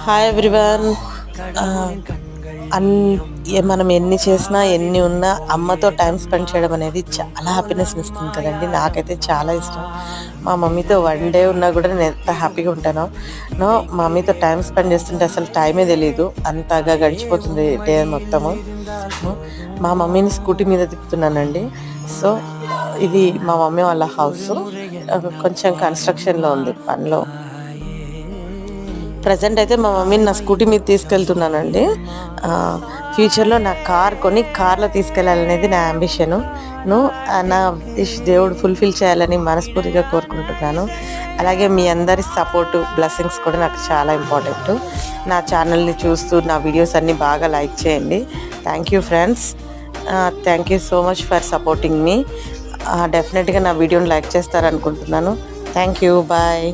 Hi everyone. మనం ఎన్ని చేసినా ఎన్ని ఉన్నా అమ్మతో టైం స్పెండ్ చేయడం అనేది చాలా హ్యాపీనెస్ని ఇస్తుంది కదండి. నాకైతే చాలా ఇష్టం. మా మమ్మీతో వన్ డే ఉన్నా కూడా నేను ఎంత హ్యాపీగా ఉంటానో మా మమ్మీతో టైం స్పెండ్ చేస్తుంటే అసలు టైమే తెలియదు, అంతగా గడిచిపోతుంది డే మొత్తము. మా మమ్మీని స్కూటీ మీద తిప్పుతున్నానండి. సో ఇది మా మమ్మీ వాళ్ళ హౌస్, కొంచెం కన్స్ట్రక్షన్లో ఉంది, పనిలో. ప్రజెంట్ అయితే మా మమ్మీని నా స్కూటీ మీద తీసుకెళ్తున్నానండి. ఫ్యూచర్లో నా కార్ కొని కార్లో తీసుకెళ్ళాలనేది నా అంబిషను. నా విష్ దేవుడు ఫుల్ఫిల్ చేయాలని మనస్ఫూర్తిగా కోరుకుంటున్నాను. అలాగే మీ అందరి సపోర్టు, బ్లెస్సింగ్స్ కూడా నాకు చాలా ఇంపార్టెంట్. నా ఛానల్ని చూస్తూ నా వీడియోస్ అన్నీ బాగా లైక్ చేయండి. Thank you friends. Thank you so much for supporting మీ. డెఫినెట్గా నా వీడియోని లైక్ చేస్తారనుకుంటున్నాను. Thank you. బాయ్.